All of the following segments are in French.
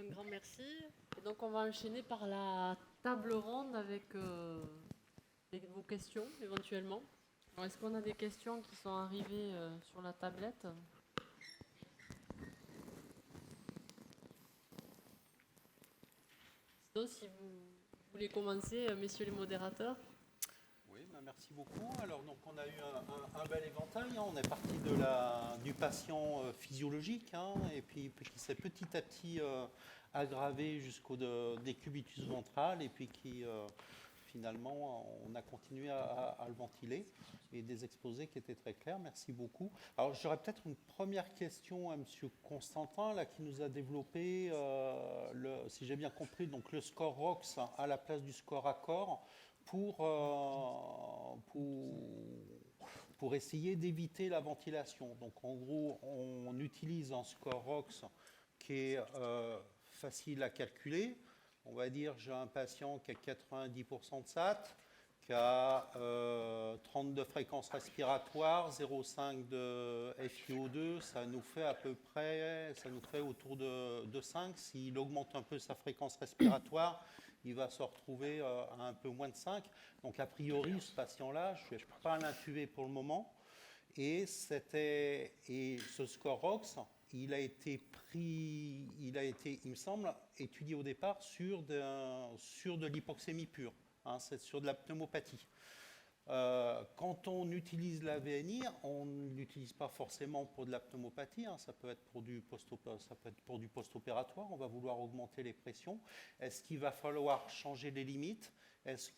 Un grand merci. Et donc, on va enchaîner par la table ronde avec vos questions, éventuellement. Alors, est-ce qu'on a des questions qui sont arrivées sur la tablette? Sinon, si vous voulez commencer, messieurs les modérateurs. Oui, merci beaucoup. Alors, donc, on a eu un bel éventail, hein. On est parti du patient physiologique, hein, et puis qui s'est petit à petit aggravé jusqu'au décubitus ventral, et puis qui finalement, on a continué à le ventiler, et des exposés qui étaient très clairs. Merci beaucoup. Alors, j'aurais peut-être une première question à M. Constantin, là, qui nous a développé, si j'ai bien compris, donc le score ROX à la place du score accord pour essayer d'éviter la ventilation. Donc, en gros, on utilise un score ROX qui est facile à calculer. On va dire, j'ai un patient qui a 90% de SAT, qui a 32 fréquences respiratoires, 0,5 de FiO2, ça nous fait à peu près, ça nous fait autour de 5. S'il augmente un peu sa fréquence respiratoire, il va se retrouver à un peu moins de 5. Donc a priori, ce patient-là, je ne vais pas l'intuber pour le moment. Et ce score ROX, il a été, il me semble, étudié au départ sur de l'hypoxémie pure, hein, c'est sur de la pneumopathie. Quand on utilise la VNI, on ne l'utilise pas forcément pour de la pneumopathie, hein, ça peut être pour du post-opératoire, on va vouloir augmenter les pressions. Est-ce qu'il va falloir changer les limites? Est-ce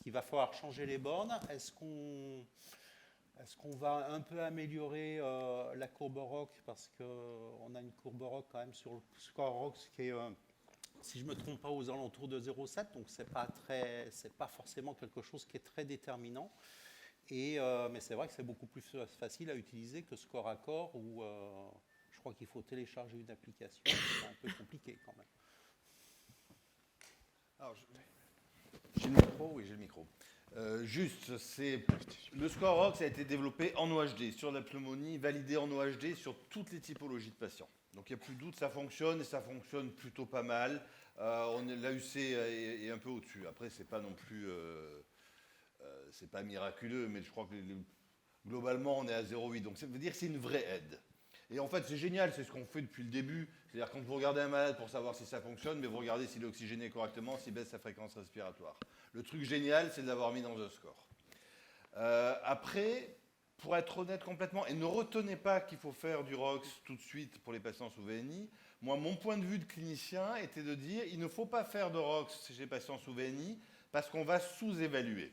qu'il va falloir changer les bornes? Est-ce qu'on va un peu améliorer la courbe ROC, parce qu'on a une courbe ROC quand même sur le score ROX qui est, si je ne me trompe pas, aux alentours de 0,7, donc c'est pas forcément quelque chose qui est très déterminant. Mais c'est vrai que c'est beaucoup plus facile à utiliser que score accord, où je crois qu'il faut télécharger une application, c'est un peu compliqué quand même. Alors, j'ai le micro, oui, j'ai le micro. Le score ROX a été développé en OHD, sur la pneumonie, validé en OHD sur toutes les typologies de patients. Donc il n'y a plus de doute, ça fonctionne, et ça fonctionne plutôt pas mal. L'AUC est un peu au-dessus. Après, c'est pas non plus... c'est pas miraculeux, mais je crois que globalement, on est à 0,8. Donc ça veut dire que c'est une vraie aide. Et en fait, c'est génial, c'est ce qu'on fait depuis le début. C'est-à-dire quand vous regardez un malade pour savoir si ça fonctionne, mais vous regardez s'il est oxygéné correctement, s'il baisse sa fréquence respiratoire. Le truc génial, c'est de l'avoir mis dans un score. Après, pour être honnête complètement, et ne retenez pas qu'il faut faire du ROX tout de suite pour les patients sous VNI, moi, mon point de vue de clinicien était de dire il ne faut pas faire de ROX chez les patients sous VNI parce qu'on va sous-évaluer.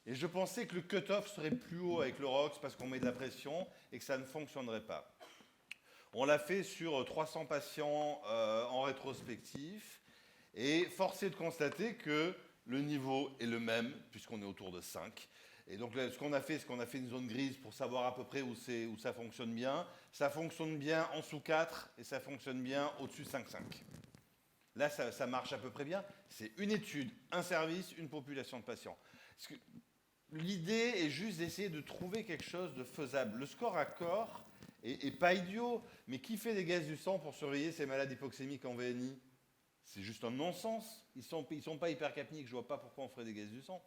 Et je pensais que le cut-off serait plus haut avec le ROX parce qu'on met de la pression et que ça ne fonctionnerait pas. On l'a fait sur 300 patients en rétrospectif et force est de constater que le niveau est le même puisqu'on est autour de 5. Et donc là, ce qu'on a fait une zone grise pour savoir à peu près où ça fonctionne bien. Ça fonctionne bien en dessous 4 et ça fonctionne bien au-dessus de 5,5. Là, ça marche à peu près bien. C'est une étude, un service, une population de patients. L'idée est juste d'essayer de trouver quelque chose de faisable. Le score accord est pas idiot, mais qui fait des gaz du sang pour surveiller ces malades hypoxémiques en VNI? C'est juste un non-sens. Ils sont pas hypercapniques, je vois pas pourquoi on ferait des gaz du sang.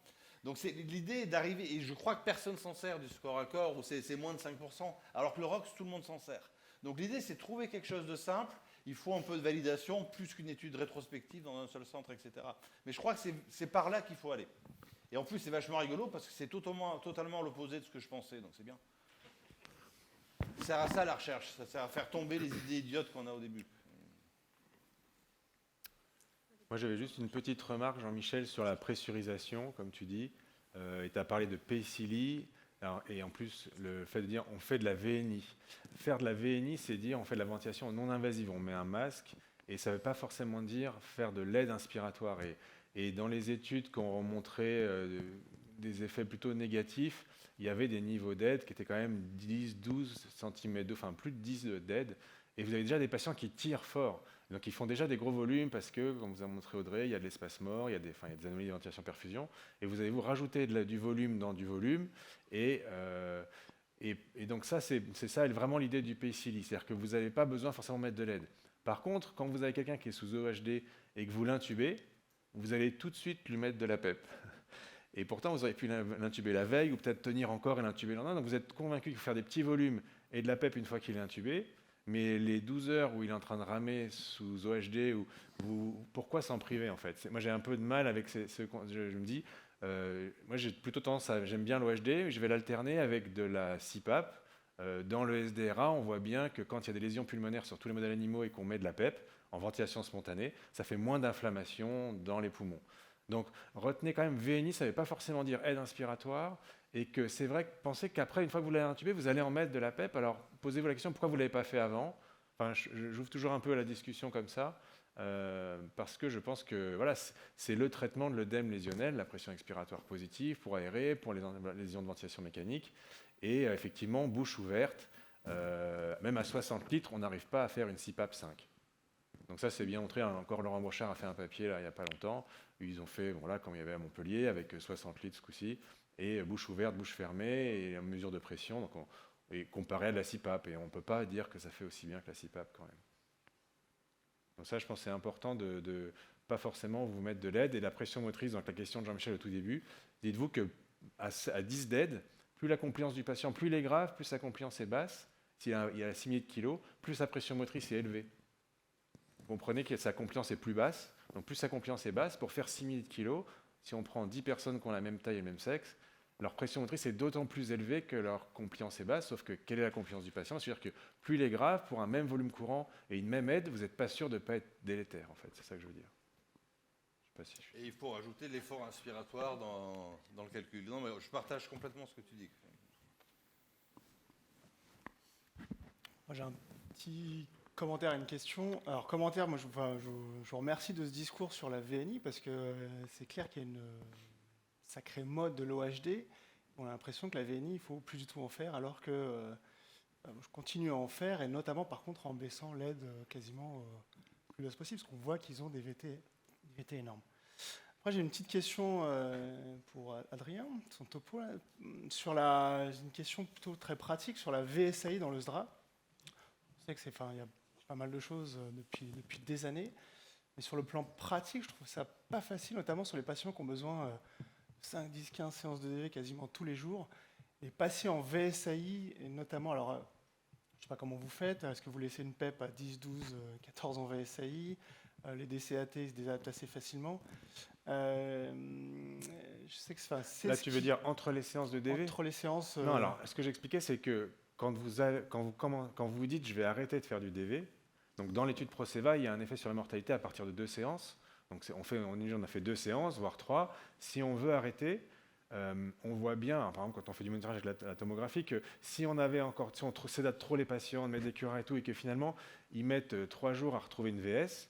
Donc l'idée est d'arriver, et je crois que personne s'en sert du score accord, où c'est moins de 5%, alors que le ROX, tout le monde s'en sert. Donc l'idée, c'est de trouver quelque chose de simple. Il faut un peu de validation, plus qu'une étude rétrospective dans un seul centre, etc. Mais je crois que c'est par là qu'il faut aller. Et en plus, c'est vachement rigolo parce que c'est totalement l'opposé de ce que je pensais, donc c'est bien. Ça sert à ça la recherche, ça sert à faire tomber les idées idiotes qu'on a au début. Moi, j'avais juste une petite remarque, Jean-Michel, sur la pressurisation, comme tu dis. Et tu as parlé de PCILI, et en plus, le fait de dire on fait de la VNI. Faire de la VNI, c'est dire on fait de la ventilation non invasive, on met un masque, et ça ne veut pas forcément dire faire de l'aide inspiratoire. Et dans les études qui ont montré des effets plutôt négatifs, il y avait des niveaux d'aide qui étaient quand même 10, 12 cm, enfin plus de 10 d'aide. Et vous avez déjà des patients qui tirent fort. Donc ils font déjà des gros volumes parce que, comme vous a montré Audrey, il y a de l'espace mort, il y a des anomalies de ventilation-perfusion. Et vous allez vous rajouter du volume dans du volume. Et Et donc ça, c'est ça vraiment l'idée du PCLI, c'est-à-dire que vous n'avez pas besoin forcément de mettre de l'aide. Par contre, quand vous avez quelqu'un qui est sous OHD et que vous l'intubez, vous allez tout de suite lui mettre de la PEP. Et pourtant, vous auriez pu l'intuber la veille ou peut-être tenir encore et l'intuber le lendemain. Donc vous êtes convaincu qu'il faut faire des petits volumes et de la PEP une fois qu'il est intubé. Mais les 12 heures où il est en train de ramer sous OHD, pourquoi s'en priver en fait? Moi j'ai un peu de mal avec je me dis, moi j'ai plutôt tendance j'aime bien l'OHD, je vais l'alterner avec de la CPAP. Dans le SDRA, on voit bien que quand il y a des lésions pulmonaires sur tous les modèles animaux et qu'on met de la PEP en ventilation spontanée, ça fait moins d'inflammation dans les poumons. Donc retenez quand même VNI, ça ne veut pas forcément dire aide inspiratoire, et que c'est vrai que pensez qu'après, une fois que vous l'avez intubé, vous allez en mettre de la PEP. Alors posez-vous la question, pourquoi vous ne l'avez pas fait avant? Enfin, j'ouvre toujours un peu la discussion comme ça, parce que je pense que voilà, c'est le traitement de l'œdème lésionnel, la pression expiratoire positive pour aérer, pour les lésions de ventilation mécanique, et effectivement, bouche ouverte, même à 60 litres, on n'arrive pas à faire une CPAP 5. Donc ça, c'est bien montré. Encore Laurent Brochard a fait un papier là, il n'y a pas longtemps. Ils ont fait, bon, là, comme il y avait à Montpellier, avec 60 litres ce coup-ci, et bouche ouverte, bouche fermée, et en mesure de pression, donc et comparé à de la CPAP. Et on ne peut pas dire que ça fait aussi bien que la CPAP quand même. Donc ça, je pense que c'est important de pas forcément vous mettre de l'aide. Et la pression motrice, donc la question de Jean-Michel au tout début, dites-vous qu'à 10 d'aide, plus la compliance du patient, plus il est grave, plus sa compliance est basse. S'il y a 6 000 kg, plus sa pression motrice est élevée. Vous comprenez que sa compliance est plus basse. Donc plus sa compliance est basse, pour faire 6 000 kg, si on prend 10 personnes qui ont la même taille et le même sexe, leur pression motrice est d'autant plus élevée que leur compliance est basse, sauf que quelle est la compliance du patient? C'est-à-dire que plus il est grave, pour un même volume courant et une même aide, vous n'êtes pas sûr de ne pas être délétère, en fait. C'est ça que je veux dire. Je sais pas si Et il faut rajouter l'effort inspiratoire dans le calcul. Non, mais je partage complètement ce que tu dis. Moi, j'ai un petit commentaire et une question. Alors, commentaire, moi, je vous remercie de ce discours sur la VNI parce que c'est clair qu'il y a une sacrée mode de l'OHD. On a l'impression que la VNI, il ne faut plus du tout en faire, alors que je continue à en faire, et notamment, par contre, en baissant l'aide quasiment le plus basse possible, parce qu'on voit qu'ils ont des VT énormes. Après, j'ai une petite question pour Adrien, son topo, là, j'ai une question plutôt très pratique sur la VSAI dans le SDRA. On sait que il y a pas mal de choses depuis des années, mais sur le plan pratique, je trouve ça pas facile, notamment sur les patients qui ont besoin 5, 10, 15 séances de DV quasiment tous les jours, et passer en VSAI, et notamment, alors, je ne sais pas comment vous faites, est-ce que vous laissez une PEP à 10, 12, 14 en VSAI, les DCAT ils se désadaptent assez facilement. Je sais que c'est là, tu veux dire entre les séances de DV? entre les séances. Non, alors, ce que j'expliquais, c'est que quand vous dites je vais arrêter de faire du DV, donc dans l'étude Proceva, il y a un effet sur la mortalité à partir de 2 séances. Donc on a fait 2 séances, voire 3. Si on veut arrêter, on voit bien, par exemple quand on fait du monitorage avec la tomographie, que si on sédate trop les patients, on met des curares et tout, et que finalement ils mettent 3 jours à retrouver une VS,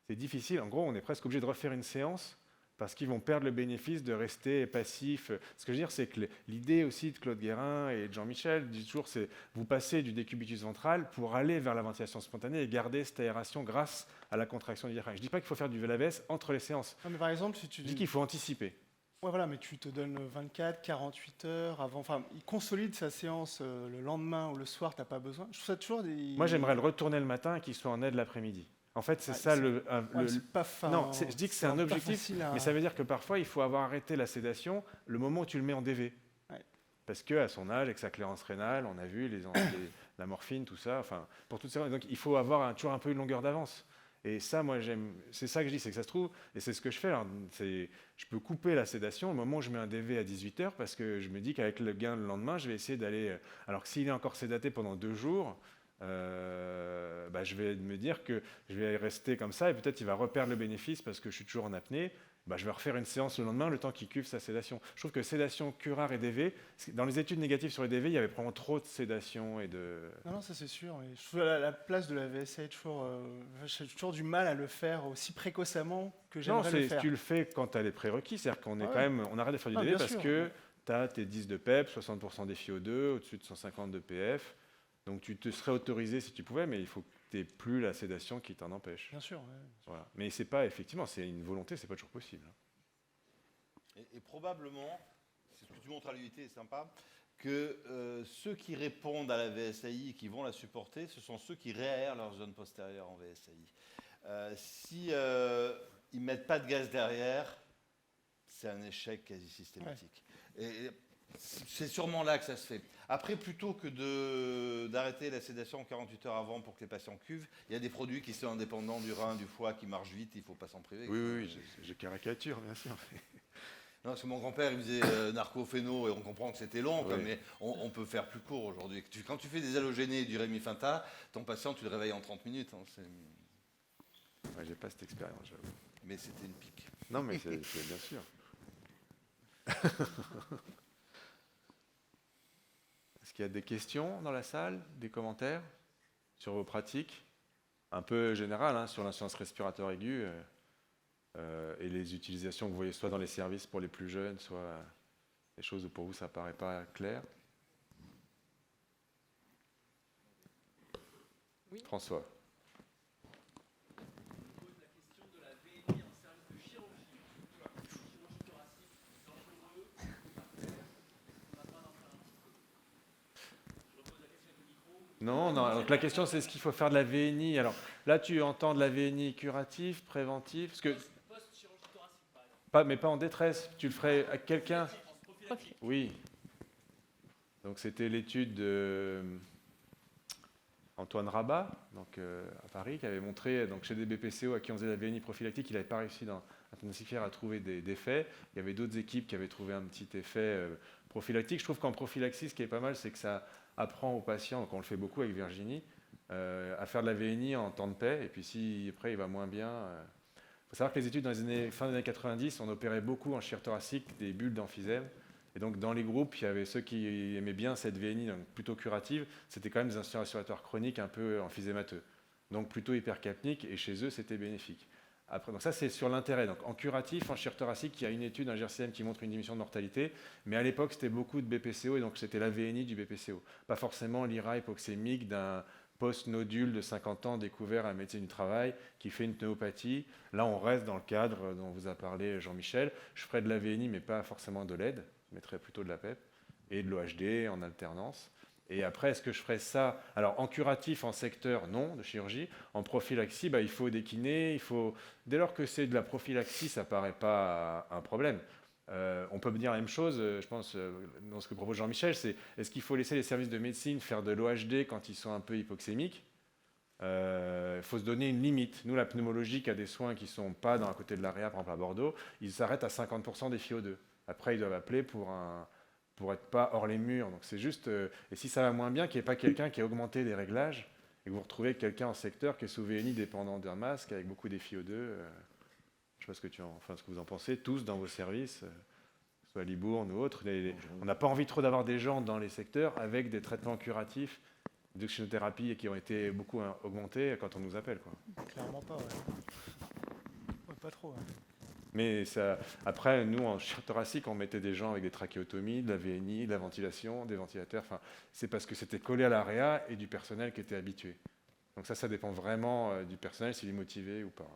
c'est difficile. En gros, on est presque obligé de refaire une séance parce qu'ils vont perdre le bénéfice de rester passifs. Ce que je veux dire, c'est que l'idée aussi de Claude Guérin et de Jean-Michel, dit toujours, c'est vous passez du décubitus ventral pour aller vers la ventilation spontanée et garder cette aération grâce à la contraction du diaphragme. Je ne dis pas qu'il faut faire du VLAVS entre les séances. Non, mais par exemple, si tu Je dis qu'il faut anticiper. Ouais, voilà, mais tu te donnes 24, 48 heures avant. Enfin, il consolide sa séance le lendemain ou le soir, tu n'as pas besoin. Je trouve ça toujours des. Moi, j'aimerais le retourner le matin et qu'il soit en aide l'après-midi. En fait, c'est ça c'est pas fin. Non, je dis que c'est un objectif, mais ça veut dire que parfois, il faut avoir arrêté la sédation le moment où tu le mets en DV. Ouais. Parce qu'à son âge, avec sa clairance rénale, on a vu la morphine, tout ça, enfin, pour toutes ces raisons. Donc, il faut avoir toujours un peu une longueur d'avance. Et ça, moi, c'est ça que je dis, c'est que ça se trouve, et c'est ce que je fais. Alors, je peux couper la sédation au moment où je mets un DV à 18h, parce que je me dis qu'avec le gain le lendemain, je vais essayer d'aller. Alors que s'il est encore sédaté pendant 2 jours, je vais me dire que je vais rester comme ça, et peut-être il va reperdre le bénéfice parce que je suis toujours en apnée. Je vais refaire une séance le lendemain, le temps qu'il cuve sa sédation. Je trouve que sédation, curare et DV, dans les études négatives sur les DV, il y avait probablement trop de sédation et de... Non, ça c'est sûr. Mais je trouve la place de la VSA, j'ai toujours du mal à le faire aussi précocement que j'aimerais le faire. Tu le fais quand tu as les prérequis, c'est-à-dire qu'on est quand même, on arrête de faire du DV parce que tu as tes 10 de PEP, 60% d'FiO2, au-dessus de 150 de PF. Donc tu te serais autorisé si tu pouvais, mais il faut que tu n'aies plus la sédation qui t'en empêche. Bien sûr. Ouais. Voilà. Mais c'est pas, effectivement, c'est une volonté, c'est pas toujours possible. Et probablement, c'est ce que tu montres à l'UIT, est sympa, que ceux qui répondent à la VSAI et qui vont la supporter, ce sont ceux qui réaèrent leur zone postérieure en VSAI. Si ils ne mettent pas de gaz derrière, c'est un échec quasi systématique. Ouais. Et c'est sûrement là que ça se fait. Après, plutôt que d'arrêter la sédation 48 heures avant pour que les patients cuvent, il y a des produits qui sont indépendants du rein, du foie, qui marchent vite, il ne faut pas s'en priver. Oui, je caricature, bien sûr. Non, parce que mon grand-père, il faisait narcophéno, et on comprend que c'était long, Oui. mais on peut faire plus court aujourd'hui. Quand tu fais des halogénés et du Rémifenta, ton patient, tu le réveilles en 30 minutes. Ouais, j'ai pas cette expérience, j'avoue. Mais c'était une pique. Non, mais c'est bien sûr. Est-ce qu'il y a des questions dans la salle, des commentaires sur vos pratiques, un peu générales, hein, sur l'insuffisance respiratoire aiguë et les utilisations que vous voyez soit dans les services pour les plus jeunes, soit des choses où pour vous ça paraît pas clair. Oui. François. Non, donc la question c'est est-ce qu'il faut faire de la VNI? Alors là tu entends de la VNI curative, préventive, parce que mais pas en détresse, tu le ferais à quelqu'un. Oui. Donc c'était l'étude de Antoine Rabat, donc à Paris, qui avait montré donc chez des BPCO à qui on faisait la VNI prophylactique, il n'avait pas réussi dans intensifier à trouver des effets. Il y avait d'autres équipes qui avaient trouvé un petit effet prophylactique. Je trouve qu'en prophylaxie, ce qui est pas mal, c'est que ça apprend aux patients, donc on le fait beaucoup avec Virginie, à faire de la VNI en temps de paix, et puis si après il va moins bien. Il faut savoir que les études dans les années, fin des années 90, on opérait beaucoup en chir thoracique des bulles d'emphysème, et donc dans les groupes, il y avait ceux qui aimaient bien cette VNI, donc plutôt curative, c'était quand même des insuffisants respiratoires chroniques un peu emphysémateux, donc plutôt hypercapniques, et chez eux c'était bénéfique. Après, donc ça c'est sur l'intérêt. Donc en curatif, en chir thoracique, il y a une étude, un GRCM qui montre une diminution de mortalité, mais à l'époque c'était beaucoup de BPCO et donc c'était la VNI du BPCO, pas forcément l'IRA hypoxémique d'un post-nodule de 50 ans découvert à la médecine du travail qui fait une pneumopathie. Là on reste dans le cadre dont vous a parlé Jean-Michel. Je ferai de la VNI mais pas forcément de l'aide, je mettrai plutôt de la PEP et de l'OHD en alternance. Et après, est-ce que je ferais ça? Alors, en curatif, en secteur, non, de chirurgie. En prophylaxie, il faut des kinés. Dès lors que c'est de la prophylaxie, ça ne paraît pas un problème. On peut me dire la même chose, je pense, dans ce que propose Jean-Michel, c'est est-ce qu'il faut laisser les services de médecine faire de l'OHD quand ils sont un peu hypoxémiques? Il faut se donner une limite. Nous, la pneumologie qui a des soins qui ne sont pas dans à côté de l'AREA, par exemple à Bordeaux, ils s'arrêtent à 50% des FiO2. Après, ils doivent appeler pour être pas hors les murs. Donc c'est juste, et si ça va moins bien, qu'il n'y ait pas quelqu'un qui a augmenté les réglages et que vous retrouvez quelqu'un en secteur qui est sous VNI dépendant d'un masque avec beaucoup des FiO2. Je ne sais pas ce que vous en pensez, tous dans vos services, soit à Libourne ou autres. On n'a pas envie trop d'avoir des gens dans les secteurs avec des traitements curatifs d'oxygénothérapie et qui ont été beaucoup augmentés quand on nous appelle, quoi. Clairement pas, ouais. Ouais, pas trop, ouais. Mais ça, après, nous, en chir thoracique, on mettait des gens avec des trachéotomies, de la VNI, de la ventilation, des ventilateurs. Enfin, c'est parce que c'était collé à l'AREA et du personnel qui était habitué. Donc ça dépend vraiment du personnel, s'il est motivé ou pas.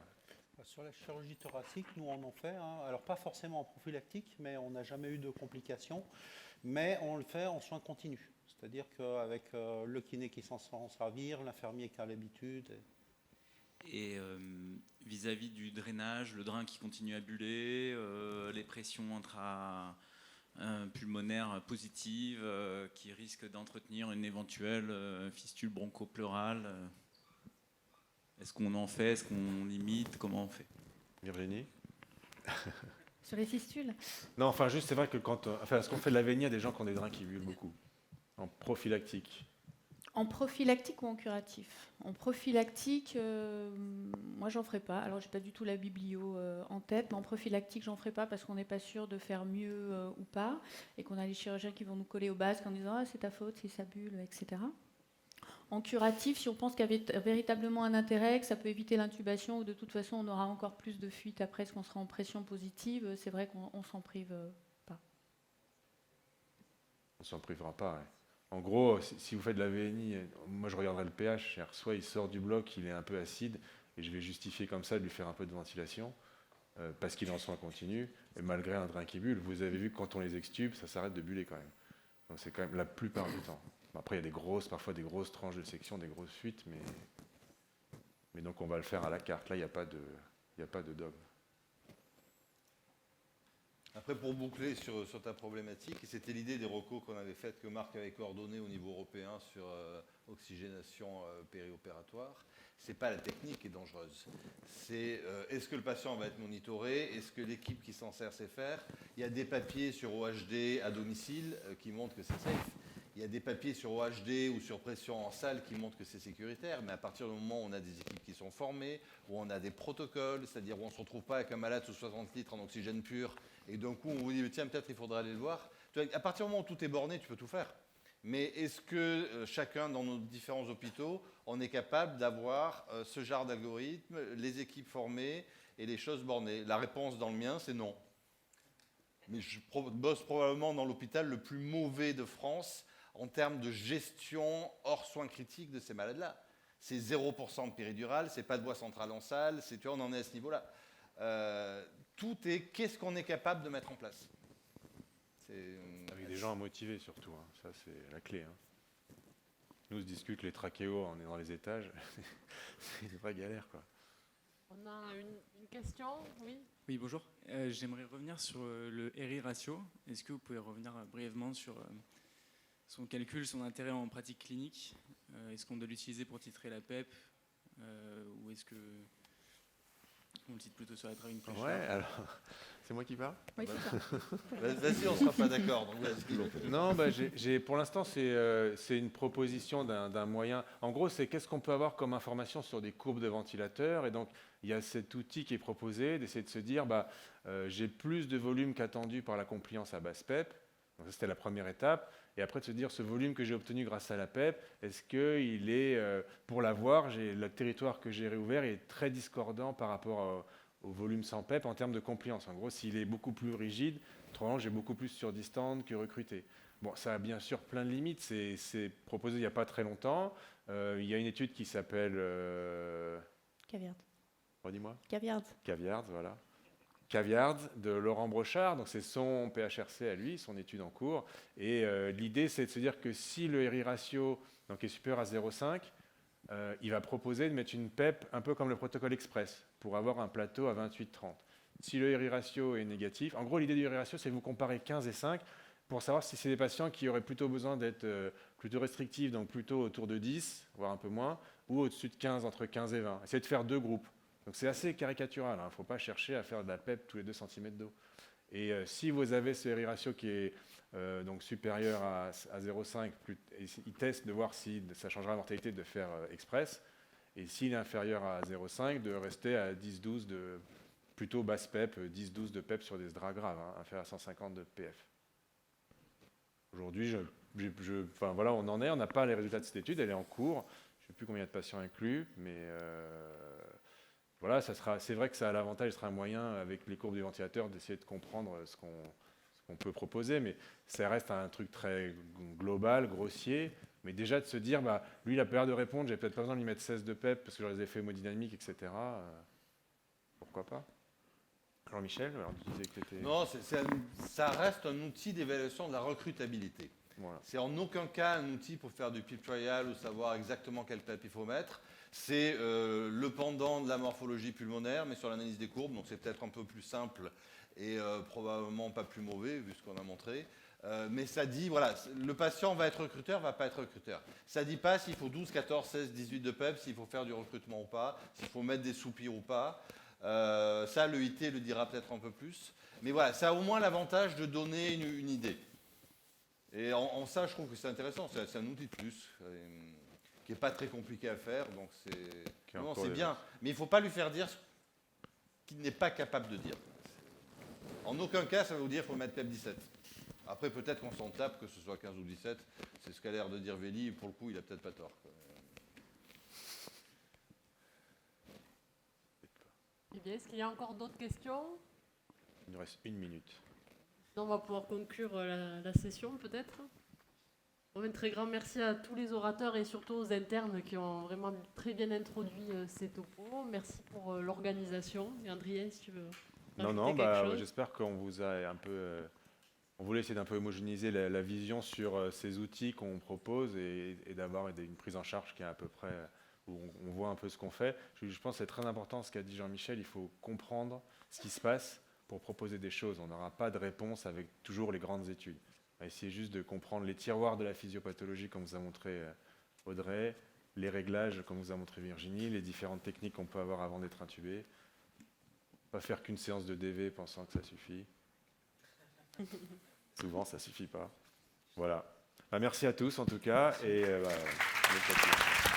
Sur la chirurgie thoracique, nous on en fait, alors pas forcément en prophylactique, mais on n'a jamais eu de complications, mais on le fait en soins continus. C'est-à-dire qu'avec le kiné qui s'en servir, l'infirmier qui a l'habitude. Et vis-à-vis du drainage, le drain qui continue à buller, les pressions intra-pulmonaires positives qui risquent d'entretenir une éventuelle fistule bronchopleurale. Est-ce qu'on en fait? Est-ce qu'on limite? Comment on fait? Virginie? Sur les fistules? Non, enfin juste, c'est vrai que est-ce qu'on fait de la VNI à des gens qui ont des drains qui bullent beaucoup? En prophylactique? En prophylactique ou en curatif? En prophylactique, moi j'en ferai pas. Alors j'ai pas du tout la biblio en tête, mais en prophylactique j'en ferai pas parce qu'on n'est pas sûr de faire mieux ou pas, et qu'on a les chirurgiens qui vont nous coller au basque en disant c'est ta faute, c'est sa bulle, etc. En curatif, si on pense qu'il y a véritablement un intérêt, que ça peut éviter l'intubation, ou de toute façon on aura encore plus de fuite après, parce qu'on sera en pression positive, c'est vrai qu'on s'en prive pas. On s'en privera pas, ouais. En gros, si vous faites de la VNI, moi je regarderai le pH, soit il sort du bloc, il est un peu acide, et je vais justifier comme ça de lui faire un peu de ventilation, parce qu'il est en soins continus, et malgré un drain qui bulle, vous avez vu que quand on les extube, ça s'arrête de buller quand même. Donc c'est quand même la plupart du temps. Bon, après, il y a parfois des grosses tranches de section, des grosses fuites, mais donc on va le faire à la carte. Là, il n'y a pas de dogme. Après, pour boucler sur ta problématique, et c'était l'idée des recos qu'on avait faites, que Marc avait coordonné au niveau européen sur oxygénation périopératoire, c'est pas la technique qui est dangereuse. C'est est-ce que le patient va être monitoré, est-ce que l'équipe qui s'en sert sait faire. Il y a des papiers sur OHD à domicile qui montrent que c'est safe. Il y a des papiers sur OHD ou sur pression en salle qui montrent que c'est sécuritaire, mais à partir du moment où on a des équipes qui sont formées, où on a des protocoles, c'est-à-dire où on ne se retrouve pas avec un malade sous 60 litres en oxygène pur, et d'un coup on vous dit tiens, peut-être il faudra aller le voir. À partir du moment où tout est borné, tu peux tout faire. Mais est-ce que chacun dans nos différents hôpitaux, on est capable d'avoir ce genre d'algorithme, les équipes formées et les choses bornées? La réponse dans le mien, c'est non. Mais je bosse probablement dans l'hôpital le plus mauvais de France en termes de gestion hors soins critiques de ces malades-là. C'est 0% de péridurale, c'est pas de voie centrale en salle, tu vois, on en est à ce niveau-là. Tout est qu'est-ce qu'on est capable de mettre en place. Avec des gens à motiver surtout, hein. Ça c'est la clé. Hein. Nous on se discute les trachéos, on est dans les étages, c'est une vraie galère quoi. On a une question, oui. Oui, bonjour. J'aimerais revenir sur le RI ratio. Est-ce que vous pouvez revenir brièvement sur son calcul, son intérêt en pratique clinique? Est-ce qu'on doit l'utiliser pour titrer la PEP ou est-ce que on le cite plutôt sur la training pressure? Ouais, alors, c'est moi qui parle? Oui, c'est ça. Vas-y, on ne sera pas d'accord. Donc vas-y. Non, pour l'instant, c'est une proposition d'un moyen. En gros, c'est qu'est-ce qu'on peut avoir comme information sur des courbes de ventilateurs. Et donc, il y a cet outil qui est proposé d'essayer de se dire, j'ai plus de volume qu'attendu par la compliance à basse PEP. Donc ça, c'était la première étape. Et après, de se dire, ce volume que j'ai obtenu grâce à la PEP, est-ce qu'il est, pour l'avoir, le territoire que j'ai réouvert est très discordant par rapport au volume sans PEP en termes de compliance. En gros, s'il est beaucoup plus rigide, autrement, j'ai beaucoup plus sur distance que recruté. Bon, ça a bien sûr plein de limites. C'est proposé il n'y a pas très longtemps. Il y a une étude qui s'appelle... Caviard. Redis-moi. Caviard. Caviard, voilà. Caviard de Laurent Brochard, donc c'est son PHRC à lui, son étude en cours. Et l'idée, c'est de se dire que si le RI ratio donc, est supérieur à 0,5, il va proposer de mettre une PEP un peu comme le protocole express pour avoir un plateau à 28-30. Si le RI ratio est négatif, en gros, l'idée du RI ratio, c'est de vous comparer 15 et 5 pour savoir si c'est des patients qui auraient plutôt besoin d'être plutôt restrictifs, donc plutôt autour de 10, voire un peu moins, ou au-dessus de 15, entre 15 et 20. Essayez de faire deux groupes. Donc c'est assez caricatural, il ne faut pas chercher à faire de la PEP tous les 2 cm d'eau. Et si vous avez ce RI ratio qui est donc supérieur à 0,5, il teste de voir si ça changera la mortalité de faire express. Et s'il est inférieur à 0,5, de rester à 10-12 de plutôt basse PEP, 10-12 de PEP sur des draps graves, inférieur à 150 de PF. Aujourd'hui, voilà, on en est, on n'a pas les résultats de cette étude, elle est en cours. Je ne sais plus combien de patients inclus, mais voilà, c'est vrai que ça a l'avantage, ce sera un moyen avec les courbes du ventilateur d'essayer de comprendre ce qu'on peut proposer, mais ça reste un truc très global, grossier. Mais déjà de se dire, lui il a peur de répondre, j'ai peut-être pas besoin de lui mettre 16 de PEP parce que j'aurai des effets hémodynamiques, etc. Pourquoi pas? Jean-Michel, alors tu disais que tu étais... Non, ça reste un outil d'évaluation de la recrutabilité. Voilà. C'est en aucun cas un outil pour faire du PIP trial ou savoir exactement quel PEP il faut mettre. C'est le pendant de la morphologie pulmonaire, mais sur l'analyse des courbes, donc c'est peut-être un peu plus simple et probablement pas plus mauvais, vu ce qu'on a montré. Mais ça dit, voilà, le patient va être recruteur, va pas être recruteur. Ça dit pas s'il faut 12, 14, 16, 18 de PEP, s'il faut faire du recrutement ou pas, s'il faut mettre des soupirs ou pas. Ça, le IT le dira peut-être un peu plus. Mais voilà, ça a au moins l'avantage de donner une idée. Et en ça, je trouve que c'est intéressant. C'est un outil de plus qui n'est pas très compliqué à faire. Donc c'est bien. Mais il ne faut pas lui faire dire ce qu'il n'est pas capable de dire. En aucun cas, ça va vous dire qu'il faut mettre PEP 17. Après, peut-être qu'on s'en tape, que ce soit 15 ou 17. C'est ce qu'a l'air de dire Véli. Et pour le coup, il n'a peut-être pas tort. Eh bien, est-ce qu'il y a encore d'autres questions? Il nous reste 1 minute. Sinon, on va pouvoir conclure la session, peut-être. Bon, un très grand merci à tous les orateurs et surtout aux internes qui ont vraiment très bien introduit ces topos. Merci pour l'organisation. Et Adrien, si tu veux rajouter quelque chose. J'espère qu'on vous a un peu on voulait essayer d'un peu homogénéiser la vision sur ces outils qu'on propose et d'avoir une prise en charge qui est à peu près, où on voit un peu ce qu'on fait. Je pense que c'est très important ce qu'a dit Jean-Michel, il faut comprendre ce qui se passe pour proposer des choses. On n'aura pas de réponse avec toujours les grandes études. On va essayer juste de comprendre les tiroirs de la physiopathologie, comme vous a montré Audrey, les réglages, comme vous a montré Virginie, les différentes techniques qu'on peut avoir avant d'être intubé. Pas faire qu'une séance de DV pensant que ça suffit. Souvent, ça suffit pas. Voilà. Merci à tous en tout cas. Et, bonne continuation.